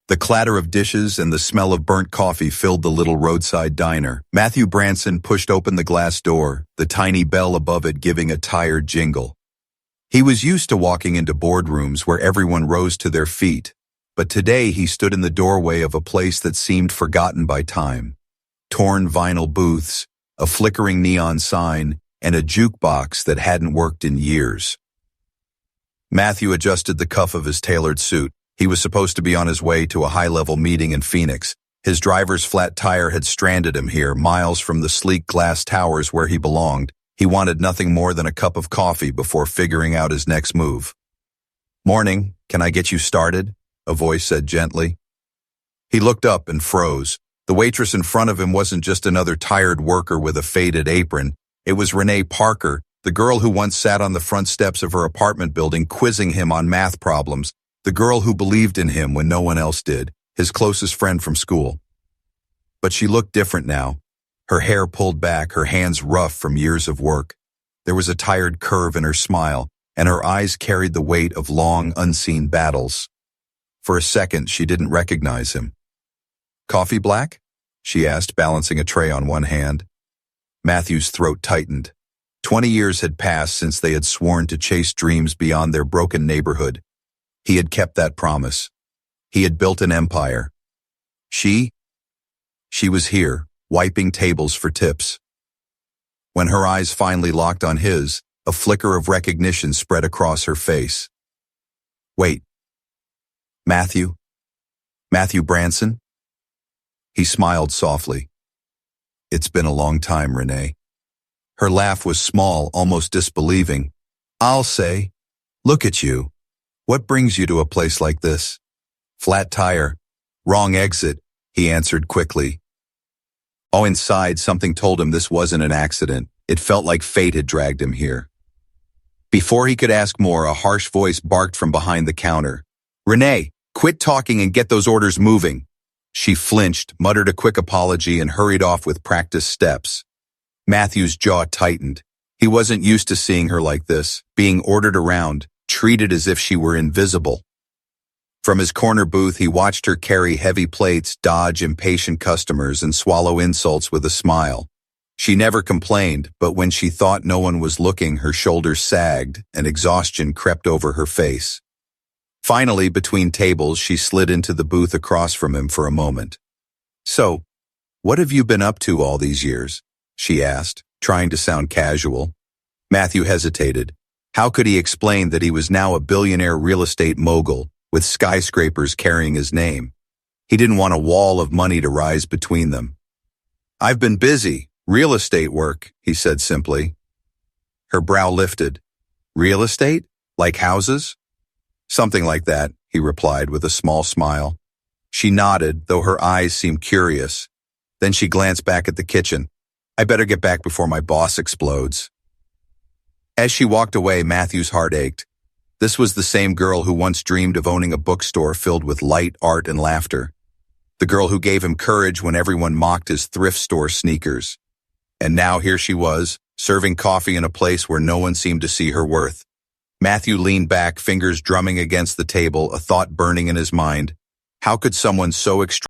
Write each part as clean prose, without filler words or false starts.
The clatter of dishes and the smell of burnt coffee filled the little roadside diner. Matthew Branson pushed open the glass door, the tiny bell above it giving a tired jingle. He was used to walking into boardrooms where everyone rose to their feet, but today he stood in the doorway of a place that seemed forgotten by time. Torn vinyl booths, a flickering neon sign, and a jukebox that hadn't worked in years. Matthew adjusted the cuff of his tailored suit. He was supposed to be on his way to a high-level meeting in Phoenix. His driver's flat tire had stranded him here, miles from the sleek glass towers where he belonged. He wanted nothing more than a cup of coffee before figuring out his next move. "Morning, can I get you started?" a voice said gently. He looked up and froze. The waitress in front of him wasn't just another tired worker with a faded apron. It was Renee Parker, the girl who once sat on the front steps of her apartment building quizzing him on math problems, the girl who believed in him when no one else did, his closest friend from school. But she looked different now. Her hair pulled back, her hands rough from years of work. There was a tired curve in her smile, and her eyes carried the weight of long, unseen battles. For a second, she didn't recognize him. "Coffee black?" she asked, balancing a tray on one hand. Matthew's throat tightened. 20 years had passed since they had sworn to chase dreams beyond their broken neighborhood. He had kept that promise. He had built an empire. She was here, wiping tables for tips. When her eyes finally locked on his, a flicker of recognition spread across her face. "Wait. Matthew? Matthew Branson?" He smiled softly. "It's been a long time, Renee." Her laugh was small, almost disbelieving. "I'll say, look at you. What brings you to a place like this?" "Flat tire. Wrong exit," he answered quickly. Oh, inside, something told him this wasn't an accident. It felt like fate had dragged him here. Before he could ask more, a harsh voice barked from behind the counter. "Renee, quit talking and get those orders moving." She flinched, muttered a quick apology, and hurried off with practiced steps. Matthew's jaw tightened. He wasn't used to seeing her like this, being ordered around, treated as if she were invisible. From his corner booth, he watched her carry heavy plates, dodge impatient customers, and swallow insults with a smile. She never complained, but when she thought no one was looking, her shoulders sagged, and exhaustion crept over her face. Finally, between tables, she slid into the booth across from him for a moment. "So, what have you been up to all these years?" she asked, trying to sound casual. Matthew hesitated. How could he explain that he was now a billionaire real estate mogul, with skyscrapers carrying his name? He didn't want a wall of money to rise between them. "I've been busy. Real estate work," he said simply. Her brow lifted. "Real estate? Like houses?" "Something like that," he replied with a small smile. She nodded, though her eyes seemed curious. Then she glanced back at the kitchen. "I better get back before my boss explodes." As she walked away, Matthew's heart ached. This was the same girl who once dreamed of owning a bookstore filled with light, art, and laughter. The girl who gave him courage when everyone mocked his thrift store sneakers. And now here she was, serving coffee in a place where no one seemed to see her worth. Matthew leaned back, fingers drumming against the table, a thought burning in his mind. How could someone so extreme?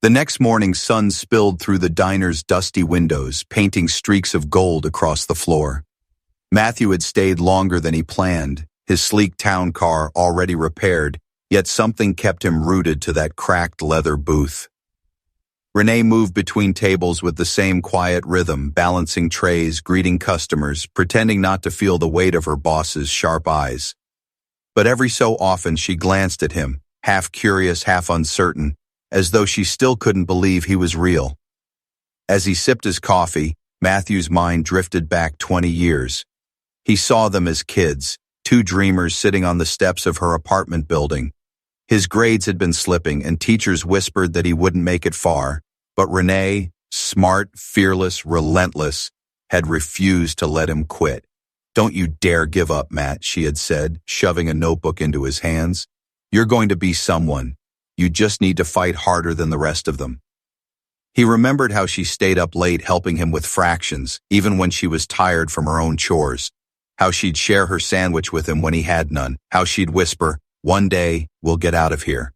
The next morning, sun spilled through the diner's dusty windows, painting streaks of gold across the floor. Matthew had stayed longer than he planned, his sleek town car already repaired, yet something kept him rooted to that cracked leather booth. Renee moved between tables with the same quiet rhythm, balancing trays, greeting customers, pretending not to feel the weight of her boss's sharp eyes. But every so often she glanced at him, half curious, half uncertain, as though she still couldn't believe he was real. As he sipped his coffee, Matthew's mind drifted back 20 years. He saw them as kids, two dreamers sitting on the steps of her apartment building. His grades had been slipping, and teachers whispered that he wouldn't make it far, but Renee, smart, fearless, relentless, had refused to let him quit. "Don't you dare give up, Matt," she had said, shoving a notebook into his hands. "You're going to be someone. You just need to fight harder than the rest of them." He remembered how she stayed up late helping him with fractions, even when she was tired from her own chores. how she'd share her sandwich with him when he had none, how she'd whisper, "One day, we'll get out of here."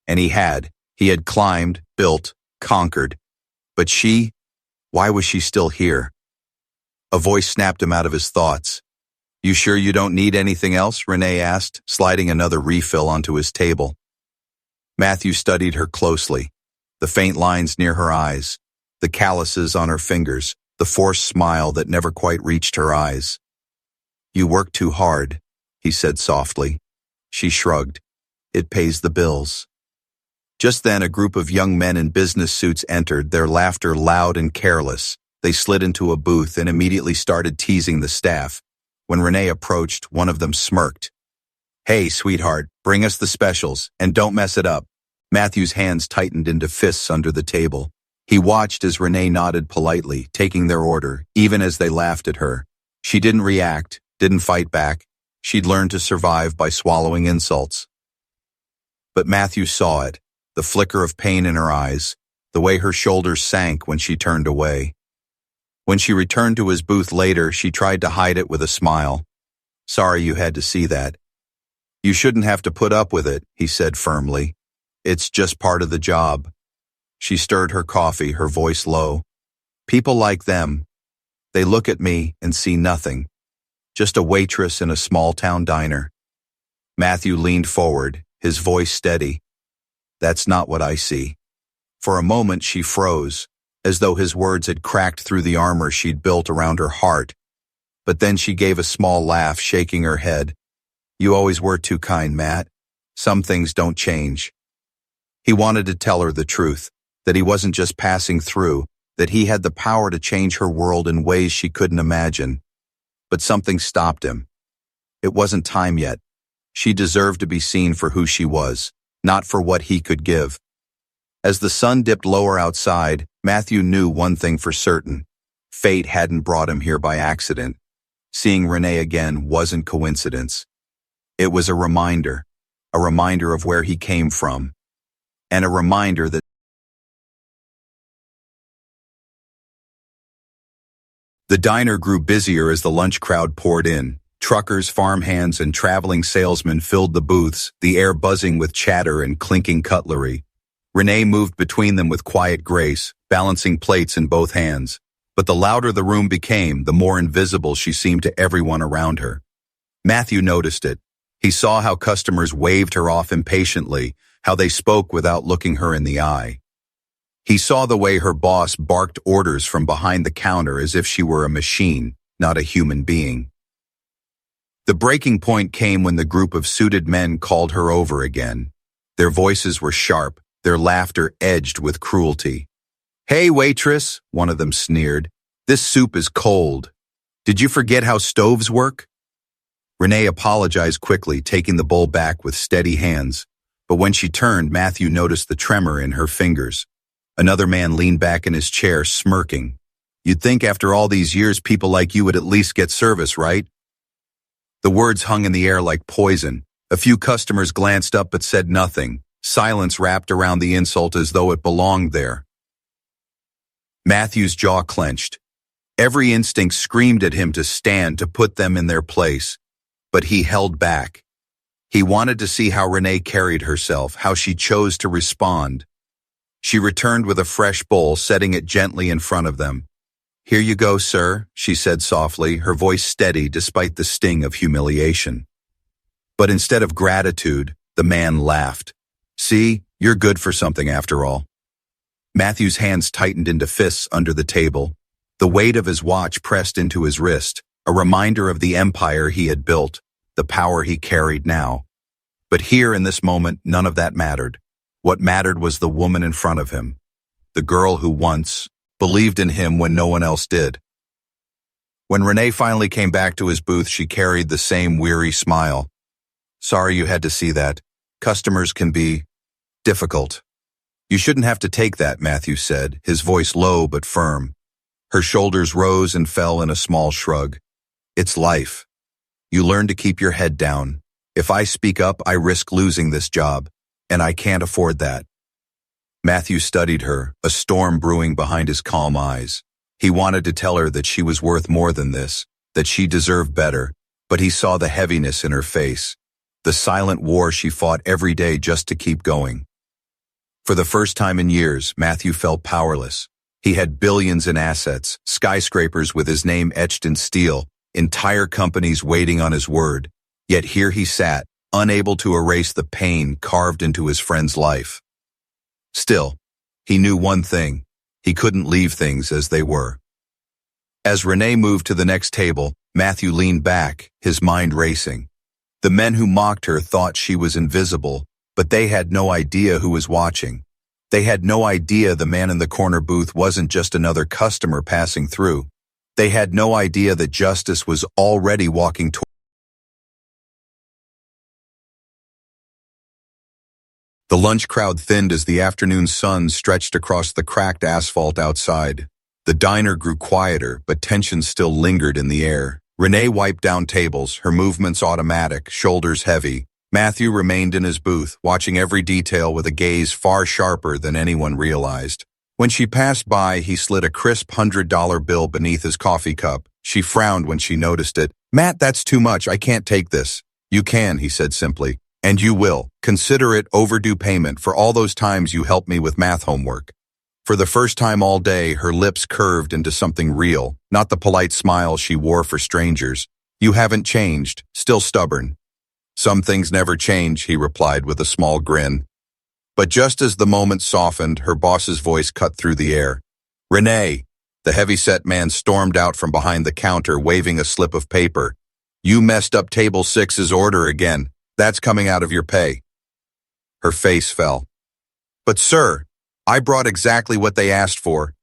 And he had. He had climbed, built, conquered. But she, why was she still here? A voice snapped him out of his thoughts. "You sure you don't need anything else?" Renee asked, sliding another refill onto his table. Matthew studied her closely. The faint lines near her eyes, the calluses on her fingers, the forced smile that never quite reached her eyes. "You work too hard," he said softly. She shrugged. "It pays the bills." Just then, a group of young men in business suits entered, their laughter loud and careless. They slid into a booth and immediately started teasing the staff. When Renee approached, one of them smirked. "Hey, sweetheart, bring us the specials, and don't mess it up." Matthew's hands tightened into fists under the table. He watched as Renee nodded politely, taking their order, even as they laughed at her. She didn't react, didn't fight back. She'd learned to survive by swallowing insults. But Matthew saw it, the flicker of pain in her eyes, the way her shoulders sank when she turned away. When she returned to his booth later, she tried to hide it with a smile. "Sorry you had to see that." "You shouldn't have to put up with it," he said firmly. "It's just part of the job." She stirred her coffee, her voice low. "People like them, they look at me and see nothing. Just a waitress in a small-town diner." Matthew leaned forward, his voice steady. "That's not what I see." For a moment she froze, as though his words had cracked through the armor she'd built around her heart. But then she gave a small laugh, shaking her head. "You always were too kind, Matt. Some things don't change." He wanted to tell her the truth, that he wasn't just passing through, that he had the power to change her world in ways she couldn't imagine. But something stopped him. It wasn't time yet. She deserved to be seen for who she was, not for what he could give. As the sun dipped lower outside, Matthew knew one thing for certain. Fate hadn't brought him here by accident. Seeing Renee again wasn't coincidence. It was a reminder of where he came from, and a reminder that the diner grew busier as the lunch crowd poured in. Truckers, farmhands, and traveling salesmen filled the booths, the air buzzing with chatter and clinking cutlery. Renee moved between them with quiet grace, balancing plates in both hands. But the louder the room became, the more invisible she seemed to everyone around her. Matthew noticed it. He saw how customers waved her off impatiently, how they spoke without looking her in the eye. He saw the way her boss barked orders from behind the counter as if she were a machine, not a human being. The breaking point came when the group of suited men called her over again. Their voices were sharp, their laughter edged with cruelty. "Hey, waitress," one of them sneered. "This soup is cold. Did you forget how stoves work?" Renee apologized quickly, taking the bowl back with steady hands. But when she turned, Matthew noticed the tremor in her fingers. Another man leaned back in his chair, smirking. "You'd think after all these years people like you would at least get service, right?" The words hung in the air like poison. A few customers glanced up but said nothing. Silence wrapped around the insult as though it belonged there. Matthew's jaw clenched. Every instinct screamed at him to stand, to put them in their place. But he held back. He wanted to see how Renee carried herself, how she chose to respond. She returned with a fresh bowl, setting it gently in front of them. "Here you go, sir," she said softly, her voice steady despite the sting of humiliation. But instead of gratitude, the man laughed. "See, you're good for something after all." Matthew's hands tightened into fists under the table. The weight of his watch pressed into his wrist, a reminder of the empire he had built, the power he carried now. But here in this moment, none of that mattered. What mattered was the woman in front of him, the girl who once believed in him when no one else did. When Renee finally came back to his booth, she carried the same weary smile. "Sorry you had to see that. Customers can be difficult." "You shouldn't have to take that," Matthew said, his voice low but firm. Her shoulders rose and fell in a small shrug. "It's life. You learn to keep your head down. If I speak up, I risk losing this job, and I can't afford that." Matthew studied her, a storm brewing behind his calm eyes. He wanted to tell her that she was worth more than this, that she deserved better, but he saw the heaviness in her face, the silent war she fought every day just to keep going. For the first time in years, Matthew felt powerless. He had billions in assets, skyscrapers with his name etched in steel, entire companies waiting on his word. Yet here he sat, unable to erase the pain carved into his friend's life. Still, he knew one thing: he couldn't leave things as they were. As Renee moved to the next table, Matthew leaned back, his mind racing. The men who mocked her thought she was invisible, but they had no idea who was watching. They had no idea the man in the corner booth wasn't just another customer passing through. They had no idea that justice was already walking toward. The lunch crowd thinned as the afternoon sun stretched across the cracked asphalt outside. The diner grew quieter, but tension still lingered in the air. Renee wiped down tables, her movements automatic, shoulders heavy. Matthew remained in his booth, watching every detail with a gaze far sharper than anyone realized. When she passed by, he slid a crisp $100 bill beneath his coffee cup. She frowned when she noticed it. "Matt, that's too much. I can't take this." "You can," he said simply. "And you will. Consider it overdue payment for all those times you helped me with math homework." For the first time all day, her lips curved into something real, not the polite smile she wore for strangers. "You haven't changed, still stubborn." "Some things never change," he replied with a small grin. But just as the moment softened, her boss's voice cut through the air. "Renee!" The heavy-set man stormed out from behind the counter, waving a slip of paper. "You messed up table 6's order again. That's coming out of your pay." Her face fell. "But sir, I brought exactly what they asked for."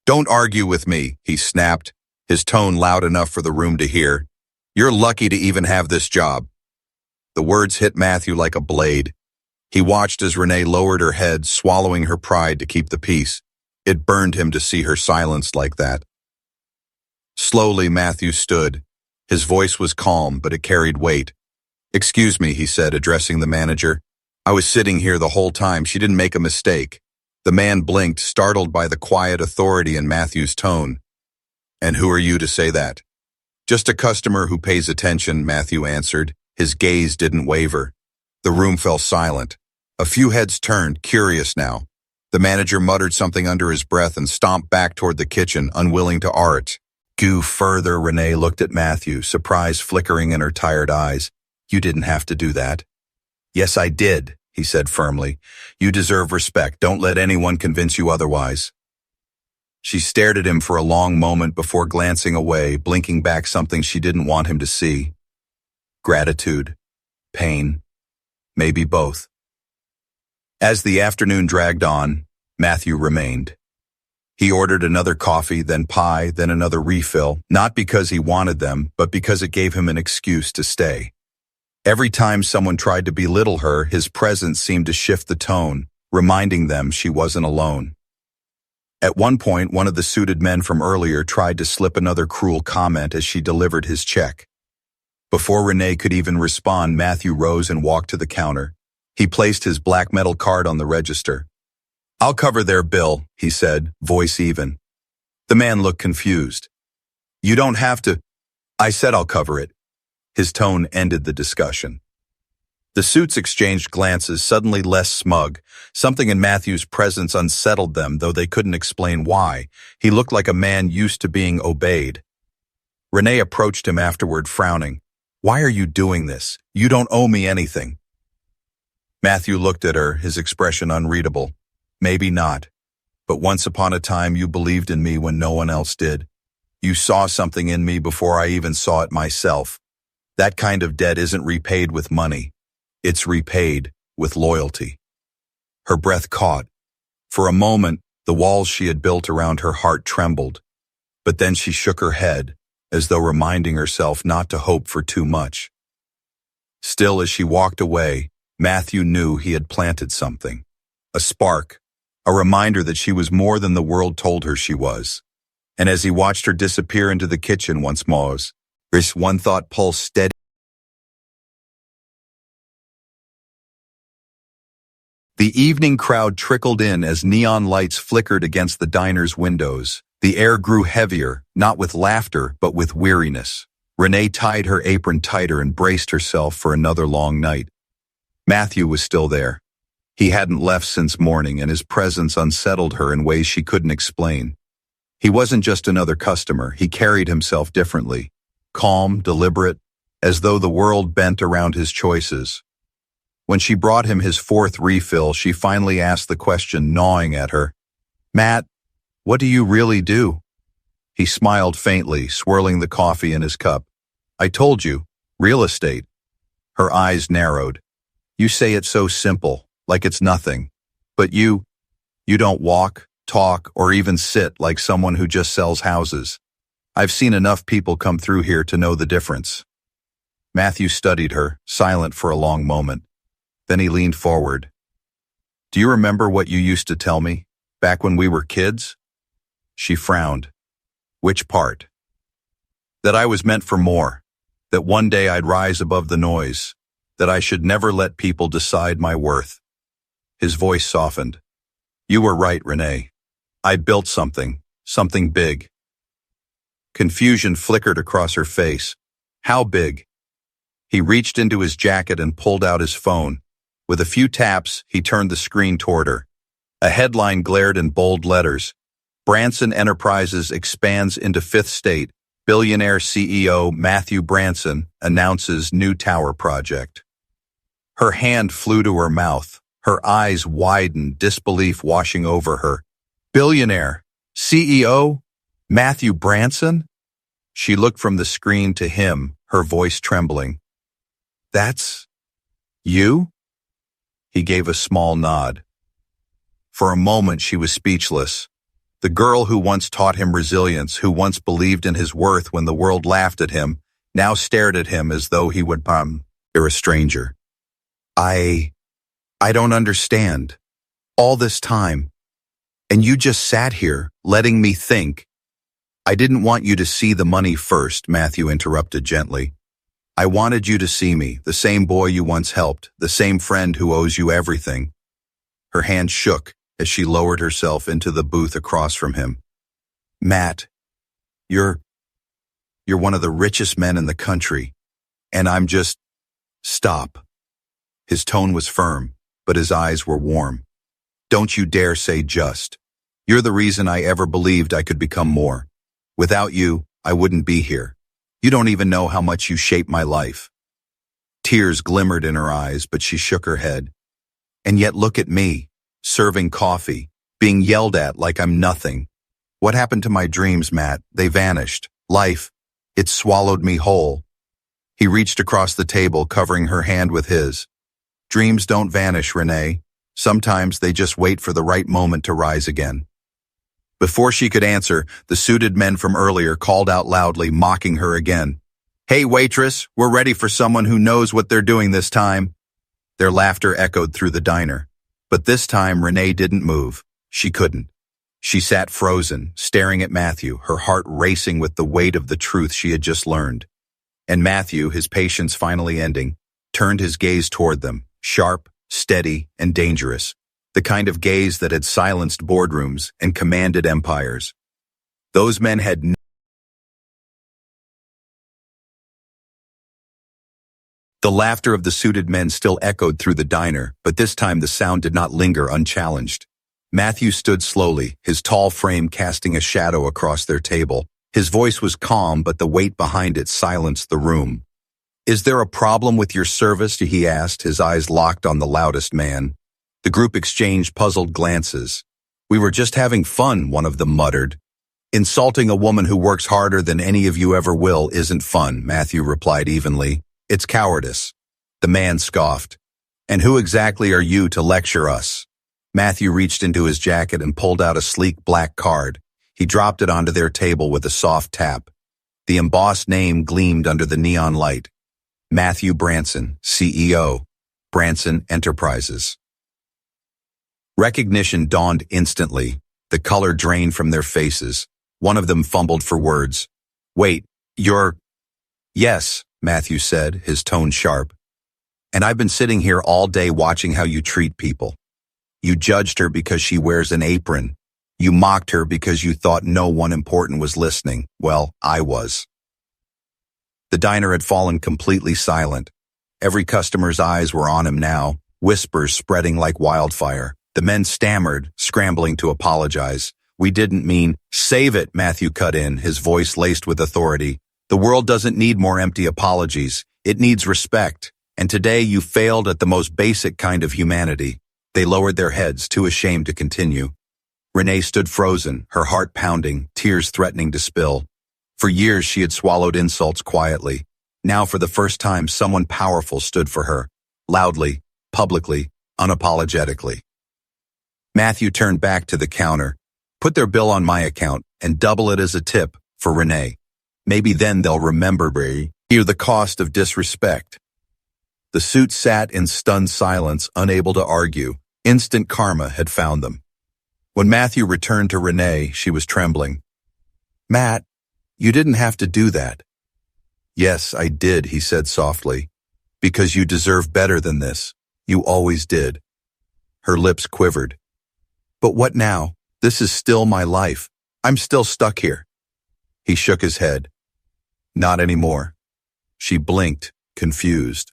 "Don't argue with me," he snapped, his tone loud enough for the room to hear. "You're lucky to even have this job." The words hit Matthew like a blade. He watched as Renee lowered her head, swallowing her pride to keep the peace. It burned him to see her silenced like that. Slowly, Matthew stood. His voice was calm, but it carried weight. "Excuse me," he said, addressing the manager. "I was sitting here the whole time. She didn't make a mistake." The man blinked, startled by the quiet authority in Matthew's tone. "And who are you to say that?" "Just a customer who pays attention," Matthew answered. His gaze didn't waver. The room fell silent. A few heads turned, curious now. The manager muttered something under his breath and stomped back toward the kitchen, unwilling to argue further. Renee looked at Matthew, surprise flickering in her tired eyes. "You didn't have to do that." "Yes, I did," he said firmly. "You deserve respect. Don't let anyone convince you otherwise." She stared at him for a long moment before glancing away, blinking back something she didn't want him to see. Gratitude, pain, maybe both. As the afternoon dragged on, Matthew remained. He ordered another coffee, then pie, then another refill, not because he wanted them, but because it gave him an excuse to stay. Every time someone tried to belittle her, his presence seemed to shift the tone, reminding them she wasn't alone. At one point, one of the suited men from earlier tried to slip another cruel comment as she delivered his check. Before Renee could even respond, Matthew rose and walked to the counter. He placed his black metal card on the register. "I'll cover their bill," he said, voice even. The man looked confused. "You don't have to." "I said I'll cover it." His tone ended the discussion. The suits exchanged glances, suddenly less smug. Something in Matthew's presence unsettled them, though they couldn't explain why. He looked like a man used to being obeyed. Renee approached him afterward, frowning. "Why are you doing this? You don't owe me anything." Matthew looked at her, his expression unreadable. "Maybe not. But once upon a time you believed in me when no one else did. You saw something in me before I even saw it myself. That kind of debt isn't repaid with money. It's repaid with loyalty." Her breath caught. For a moment, the walls she had built around her heart trembled. But then she shook her head, as though reminding herself not to hope for too much. Still, as she walked away, Matthew knew he had planted something. A spark, a reminder that she was more than the world told her she was. And as he watched her disappear into the kitchen once more, this one thought pulsed steady. The evening crowd trickled in as neon lights flickered against the diner's windows. The air grew heavier, not with laughter, but with weariness. Renee tied her apron tighter and braced herself for another long night. Matthew was still there. He hadn't left since morning, and his presence unsettled her in ways she couldn't explain. He wasn't just another customer. He carried himself differently. Calm, deliberate, as though the world bent around his choices. When she brought him his fourth refill, she finally asked the question gnawing at her. "Matt, what do you really do?" He smiled faintly, swirling the coffee in his cup. "I told you, real estate." Her eyes narrowed. "You say it's so simple, like it's nothing. But you don't walk, talk, or even sit like someone who just sells houses. I've seen enough people come through here to know the difference." Matthew studied her, silent for a long moment. Then he leaned forward. "Do you remember what you used to tell me, back when we were kids?" She frowned. "Which part?" "That I was meant for more. That one day I'd rise above the noise. That I should never let people decide my worth." His voice softened. "You were right, Renee. I built something big." Confusion flickered across her face. How big? He reached into his jacket and pulled out his phone. With a few taps, he turned the screen toward her. A headline glared in bold letters. Branson Enterprises expands into fifth state. Billionaire CEO Matthew Branson announces new tower project. Her hand flew to her mouth. Her eyes widened, disbelief washing over her. "Billionaire? CEO? Matthew Branson?" She looked from the screen to him, her voice trembling. "That's you?" He gave a small nod. For a moment she was speechless. The girl who once taught him resilience, who once believed in his worth when the world laughed at him, now stared at him as though he would you're a stranger. I don't understand. All this time. And you just sat here, letting me think." "I didn't want you to see the money first," Matthew interrupted gently. "I wanted you to see me, the same boy you once helped, the same friend who owes you everything." Her hand shook as she lowered herself into the booth across from him. "Matt, you're one of the richest men in the country, and I'm just..." "Stop." His tone was firm, but his eyes were warm. "Don't you dare say just. You're the reason I ever believed I could become more. Without you, I wouldn't be here. You don't even know how much you shaped my life." Tears glimmered in her eyes, but she shook her head. "And yet look at me, serving coffee, being yelled at like I'm nothing. What happened to my dreams, Matt? They vanished. Life, it swallowed me whole." He reached across the table, covering her hand with his. "Dreams don't vanish, Renee. Sometimes they just wait for the right moment to rise again." Before she could answer, the suited men from earlier called out loudly, mocking her again. "Hey, waitress, we're ready for someone who knows what they're doing this time." Their laughter echoed through the diner. But this time, Renee didn't move. She couldn't. She sat frozen, staring at Matthew, her heart racing with the weight of the truth she had just learned. And Matthew, his patience finally ending, turned his gaze toward them, sharp, steady, and dangerous. The kind of gaze that had silenced boardrooms and commanded empires. Those men had The laughter of the suited men still echoed through the diner, but this time the sound did not linger unchallenged. Matthew stood slowly, his tall frame casting a shadow across their table. His voice was calm, but the weight behind it silenced the room. "Is there a problem with your service?" he asked, his eyes locked on the loudest man. The group exchanged puzzled glances. "We were just having fun," one of them muttered. "Insulting a woman who works harder than any of you ever will isn't fun," Matthew replied evenly. "It's cowardice." The man scoffed. "And who exactly are you to lecture us?" Matthew reached into his jacket and pulled out a sleek black card. He dropped it onto their table with a soft tap. The embossed name gleamed under the neon light. Matthew Branson, CEO, Branson Enterprises. Recognition dawned instantly. The color drained from their faces. One of them fumbled for words. "Wait, you're..." "Yes," Matthew said, his tone sharp. "And I've been sitting here all day watching how you treat people. You judged her because she wears an apron. You mocked her because you thought no one important was listening. Well, I was." The diner had fallen completely silent. Every customer's eyes were on him now, whispers spreading like wildfire. The men stammered, scrambling to apologize. "We didn't mean—" "Save it," Matthew cut in, his voice laced with authority. "The world doesn't need more empty apologies. It needs respect. And today you failed at the most basic kind of humanity." They lowered their heads, too ashamed to continue. Renee stood frozen, her heart pounding, tears threatening to spill. For years she had swallowed insults quietly. Now for the first time someone powerful stood for her. Loudly, publicly, unapologetically. Matthew turned back to the counter. "Put their bill on my account and double it as a tip for Renee. Maybe then they'll remember me. Hear the cost of disrespect." The suit sat in stunned silence, unable to argue. Instant karma had found them. When Matthew returned to Renee, she was trembling. "Matt, you didn't have to do that." "Yes, I did," he said softly. "Because you deserve better than this. You always did." Her lips quivered. "But what now? This is still my life. I'm still stuck here." He shook his head. "Not anymore." She blinked, confused.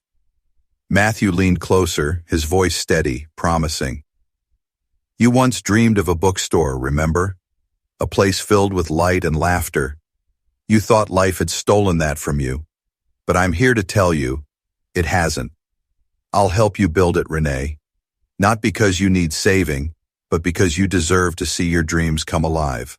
Matthew leaned closer, his voice steady, promising. "You once dreamed of a bookstore, remember? A place filled with light and laughter. You thought life had stolen that from you. But I'm here to tell you, it hasn't. I'll help you build it, Renee. Not because you need saving, but because you deserve to see your dreams come alive."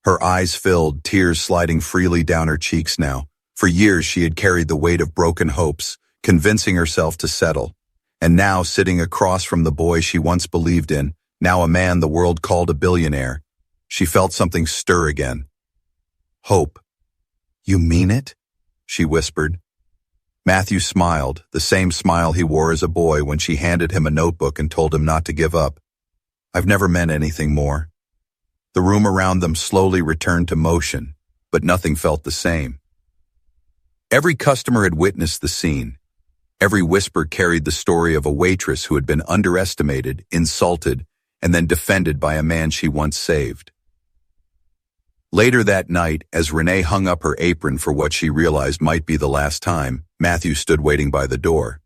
Her eyes filled, tears sliding freely down her cheeks now. For years she had carried the weight of broken hopes, convincing herself to settle. And now, sitting across from the boy she once believed in, now a man the world called a billionaire, she felt something stir again. Hope. "You mean it?" she whispered. Matthew smiled, the same smile he wore as a boy when she handed him a notebook and told him not to give up. "I've never meant anything more." The room around them slowly returned to motion, but nothing felt the same. Every customer had witnessed the scene. Every whisper carried the story of a waitress who had been underestimated, insulted, and then defended by a man she once saved. Later that night, as Renee hung up her apron for what she realized might be the last time, Matthew stood waiting by the door.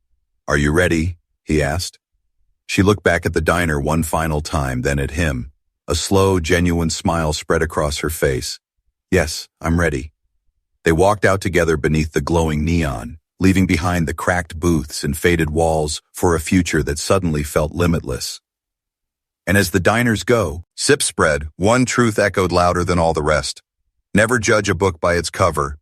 "Are you ready?" he asked. She looked back at the diner one final time, then at him. A slow, genuine smile spread across her face. "Yes, I'm ready." They walked out together beneath the glowing neon, leaving behind the cracked booths and faded walls for a future that suddenly felt limitless. And as the diners go, sips spread, one truth echoed louder than all the rest. Never judge a book by its cover.